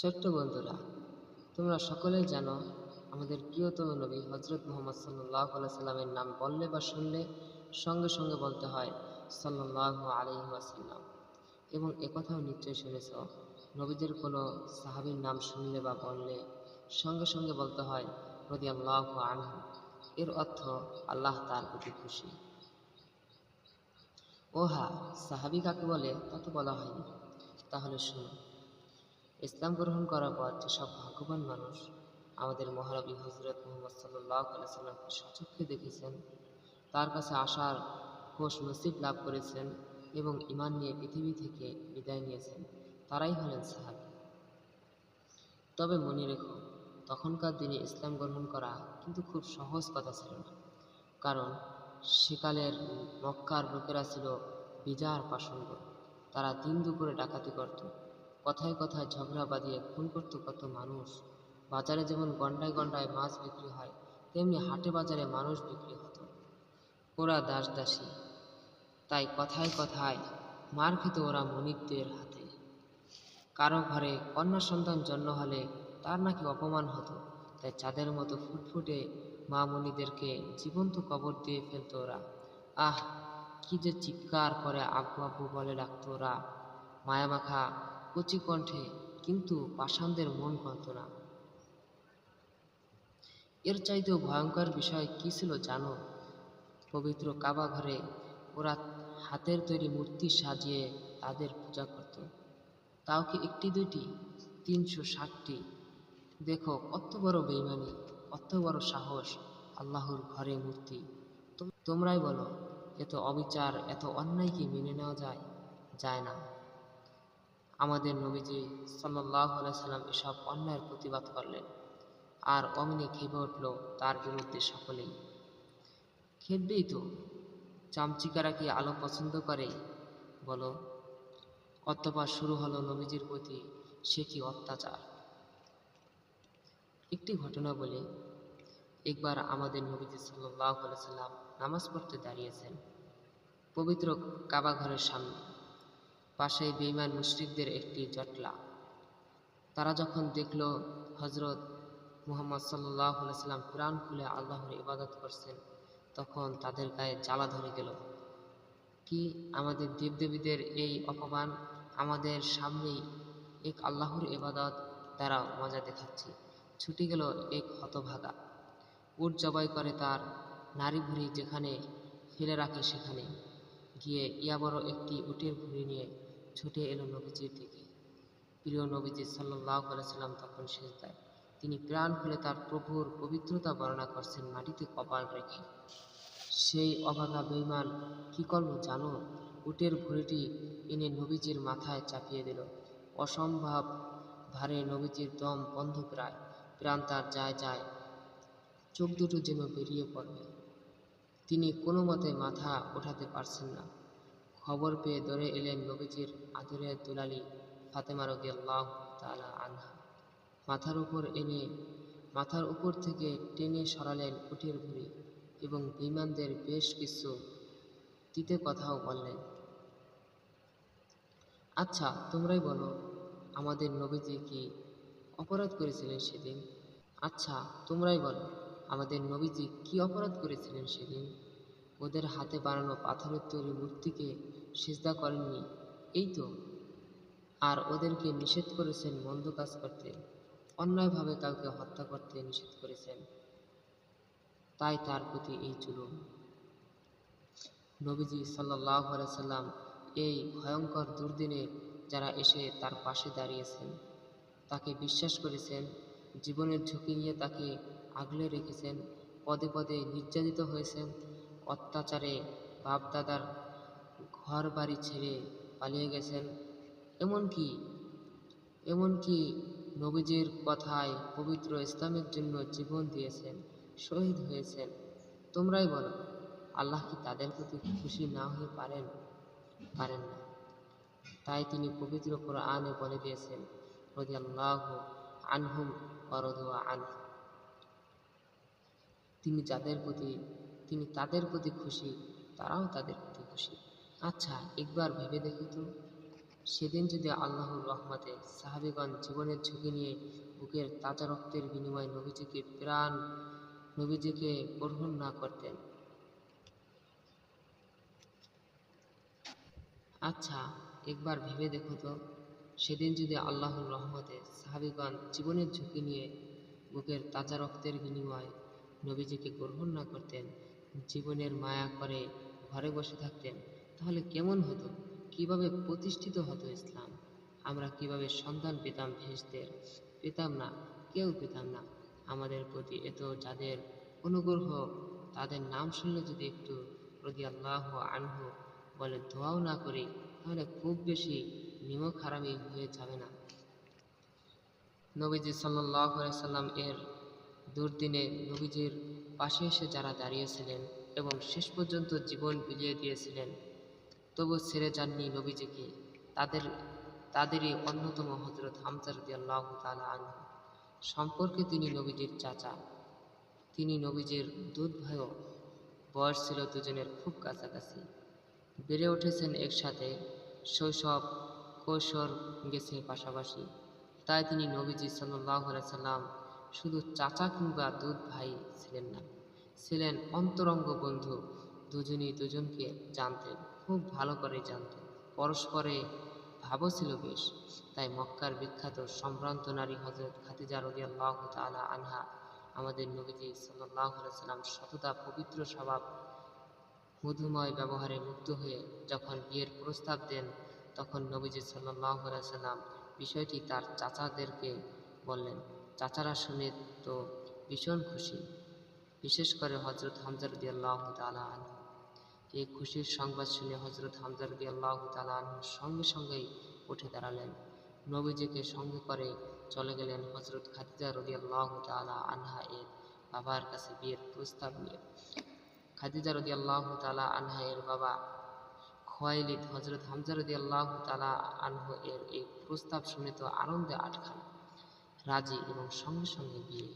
ছোট্ট বন্ধুরা, তোমরা সকলেই জানো আমাদের প্রিয়তম নবী হজরত মুহাম্মদ সাল্লাল্লাহু আলাইহি সাল্লামের নাম বললে বা শুনলে সঙ্গে সঙ্গে বলতে হয় সাল্লাল্লাহু আলাইহি ওয়াসাল্লাম। এবং একথাও নিশ্চয়ই শুনেছ, নবীদের কোনো সাহাবীর নাম শুনলে বা বললে সঙ্গে সঙ্গে বলতে হয় রাদিয়াল্লাহু আনহু। এর অর্থ আল্লাহ তার প্রতি খুশি। ও হ্যাঁ, সাহাবী কাকে বলে তা তো বলা হয়নি, তাহলে শুনো। ইসলাম গ্রহণ করার পর যেসব ভাগ্যবান মানুষ আমাদের মহানবী হজরত মুহাম্মদ সাল্লাল্লাহু আলাইহি সাল্লামকে স্বচক্ষে দেখেছেন, তার কাছে আসার খোশ নসিব লাভ করেছেন এবং ঈমান নিয়ে পৃথিবী থেকে বিদায় নিয়েছেন, তারাই হলেন সাহাবী। তবে মনে রেখো, তখনকার দিনে ইসলাম গ্রহণ করা কিন্তু খুব সহজ কথা ছিল না। কারণ সেকালের মক্কার লোকেরা ছিল বিজার পাষণ্ড। তারা দিন দুপুরে ডাকাতি করত, কথায় কথায় ঝগড়া বাঁধিয়ে খুন করত কত মানুষ। বাজারে যেমন গন্ডায় গন্ডায় মাছ বিক্রি হয়, তেমনি হাটে বাজারে মানুষ বিক্রি হতো। ওরা দাস দাসী, তাই কথায় কথায় মার খেত ওরা মনিবদের হাতে। কারো ঘরে কন্যা সন্তান জন্ম হলে তার নাকি অপমান হতো, তাই চাঁদের মতো ফুটফুটে মা মনিদেরকে জীবন্ত কবর দিয়ে ফেলত ওরা। আহ, কি যে চিৎকার করে আব্বু আব্বু বলে ডাকত ওরা, মায়ামাখা কচি কণ্ঠে, কিন্তু পাষাণদের মন গলত না। এর চাইতেও ভয়ঙ্কর বিষয় কি ছিল জানো? পবিত্র কাবা ঘরে ওরা হাতের তৈরি মূর্তি সাজিয়ে তাদের পূজা করত। তাও কি একটি দুইটি, 360টি। দেখো কত বড় বেঈমানি, কত বড় সাহস! আল্লাহর ঘরে মূর্তি! তোমরাই বলো, এত অবিচার, এত অন্যায় কি মেনে নেওয়া যায়? যায় না। আমাদের নবীজি সাল্লাল্লাহু আলাইহি সাল্লাম এসব অন্যায়ের প্রতিবাদ করলেন, আর অমনি খেপে উঠল তার বিরুদ্ধে সকলেই। খেপবেই তো, চামচিকারা কি আলো পছন্দ করে বলো? অতঃপর শুরু হলো নবীজির প্রতি সে কি অত্যাচার। একটি ঘটনা বলি। একবার আমাদের নবীজি সাল্লাল্লাহু আলাইহি সাল্লাম নামাজ পড়তে দাঁড়িয়েছেন পবিত্র কাবা ঘরের সামনে। পাশেই বেঈমান মুশরিকদের একটি জটলা। তারা যখন দেখল হযরত মুহাম্মদ সাল্লাল্লাহু আলাইহি সাল্লাম প্রাণ খুলে আল্লাহর ইবাদত করছেন, তখন তাদের গায়ে জ্বালা ধরে গেল। কি, আমাদের দেবদেবীদের এই অপমান! আমাদের সামনেই এক আল্লাহর ইবাদত, তারা মজা দেখাচ্ছে। ছুটে গেল এক হতভাগা, উট জবাই করে তার নাড়ি ভুঁড়ি যেখানে ফেলে রাখে সেখানে গিয়ে বড় একটি উটের ভুঁড়ি নিয়ে ছুটে এলো নবীজির দিকে। প্রিয় নবীজি সাল্লাল্লাহু আলাইহি সাল্লাম তখন সিজদায়। তিনি প্রাণ খুলে তার প্রভুর পবিত্রতা বর্ণনা করছেন মাটিতে কপাল রেখে। সেই অভাগা বেঈমান কি করল জানো? উটের ভুঁড়িটি এনে নবীজির মাথায় চাপিয়ে দিল। অসম্ভব ভারে নবীজির দম বন্ধ প্রায়, প্রাণ তার যায় যায়, চোখ দুটো যেন বেরিয়ে পড়বে। তিনি কোনো মতে মাথা ওঠাতে পারছেন না। খবর পেয়ে দৌড়ে এলেন নবীজির আদরের দুলালি ফাতেমা রাদিয়াল্লাহু তাআলা আনহা। মাথার উপর থেকে টেনে সরালেন উটের ভুঁড়ি এবং বেঈমানদের বেশ কিছু তিতে কথাও বললেন। আচ্ছা, তোমরাই বলো, আমাদের নবীজি কি অপরাধ করেছিলেন সেদিন? আচ্ছা, তোমরাই বলো, আমাদের নবীজি কি অপরাধ করেছিলেন সেদিন? ওদের হাতে বানানো পাথরের তৈরি মূর্তিকে সিজদা করেননি, এই তো। আর ওদেরকে নিষেধ করেছেন মন্দ কাজ করতে, অন্যায়ভাবে কাউকে হত্যা করতে নিষেধ করেছেন। তাই তার প্রতি এই জুলুম। নবীজি সাল্লাল্লাহু আলাইহি সাল্লাম এই ভয়ঙ্কর দুর্দিনে যারা এসে তার পাশে দাঁড়িয়েছেন, তাকে বিশ্বাস করেছেন, জীবনের ঝুঁকি নিয়ে তাকে আগলে রেখেছেন, পদে পদে নির্যাতিত হয়েছেন, অত্যাচারে বাপদাদার ঘর বাড়ি ছেড়ে পালিয়ে গেছেন, এমনকি এমনকি নবীজির কথায় পবিত্র ইসলামের জন্য জীবন দিয়েছেন, শহীদ হয়েছেন। তোমরাই বলো, আল্লাহ কি তাদের প্রতি খুশি না হয়ে পারেন? পারেন না। তাই তিনি পবিত্র কোরআনে বলে দিয়েছেন, রাদিয়াল্লাহু আনহুম ওয়া রাদু আনহু। তিনি তাদের প্রতি খুশি, তারাও তাদের প্রতি খুশি। আচ্ছা, একবার ভেবে দেখো তো, সেদিন যদি আল্লাহর রহমতে সাহাবীগণ জীবনের ঝুঁকি নিয়ে বুকের তাজা রক্তের বিনিময়ে নবীজিকে গ্রহণ না করতেন। আচ্ছা, একবার ভেবে দেখো তো, সেদিন যদি আল্লাহর রহমতে সাহাবীগণ জীবনের ঝুঁকি নিয়ে বুকের তাজা রক্তের বিনিময়ে নবীজিকে গ্রহণ না করতেন, জীবনের মায়া করে ঘরে বসে থাকতেন, তাহলে কেমন হতো? কিভাবে প্রতিষ্ঠিত হতো ইসলাম? আমরা কিভাবে সন্তান পেতাম ভেস্তের? পেতাম না, কেউ পেতাম না। আমাদের প্রতি এত যাদের অনুগ্রহ, তাদের নাম শুনলে যদি একটু রাদিয়াল্লাহু আনহু বলে দোয়াও না করি, তাহলে খুব বেশি নিমক হারামি হয়ে যাবে না? নবীজি সাল্লাল্লাহু আলাইহি সাল্লাম এর দুর্দিনে নবীজির পাশে এসে যারা দাঁড়িয়েছিলেন এবং শেষ পর্যন্ত জীবন বিলিয়ে দিয়েছিলেন, তবু ছেড়ে যাননি নবীজিকে, তাদেরই অন্যতম হযরত হামজা রাদিয়াল্লাহু তাআলা আনহু। সম্পর্কে তিনি নবীজির চাচা, তিনি নবীজির দুধ ভাইও। বয়স ছিল দুজনের খুব কাছাকাছি, বেড়ে উঠেছেন একসাথে, শৈশব কৈশোর গেছে পাশাপাশি। তাই তিনি নবীজি সাল্লাল্লাহু আলাইহি সাল্লাম শুধু চাচা কিংবা দুধ ভাই ছিলেন না, ছিলেন অন্তরঙ্গ বন্ধু। দুজনই দুজনকে জানতেন, খুব ভালো করে জানতেন, পরস্পরে ভাবও ছিল বেশ। তাই মক্কার বিখ্যাত সম্ভ্রান্ত নারী হযরত খাদিজা রাদিয়াল্লাহু তাআলা আনহা আমাদের নবীজি সাল্লাল্লাহু আলাইহি সাল্লাম সততা, পবিত্র স্বভাব, মধুময় ব্যবহারে মুগ্ধ হয়ে যখন বিয়ের প্রস্তাব দেন, তখন নবীজি সাল্লাল্লাহু আলাইহি সাল্লাম বিষয়টি তার চাচাদেরকে বললেন। চাচারা শুনে তো ভীষণ খুশি, বিশেষ করে হযরত হামজা রাদিয়াল্লাহু তাআলা আনহু। এই খুশির সংবাদ শুনে হযরত হামজা রাদিয়াল্লাহু তাআলা আনহু সঙ্গে সঙ্গেই উঠে দাঁড়ালেন। নবীজিকে সঙ্গে করে চলে গেলেন হযরত খাদিজা রাদিয়াল্লাহু তাআলা আনহা এর বাবার কাছে বিয়ের প্রস্তাব নিয়ে। খাদিজা রাদিয়াল্লাহু তাআলা আনহা এর বাবা খুয়াইলিদ হযরত হামজা রাদিয়াল্লাহু তাআলা আনহু এর এই প্রস্তাব শুনে তো আনন্দে আটখান, রাজি এবং সঙ্গে সঙ্গে বিয়ে।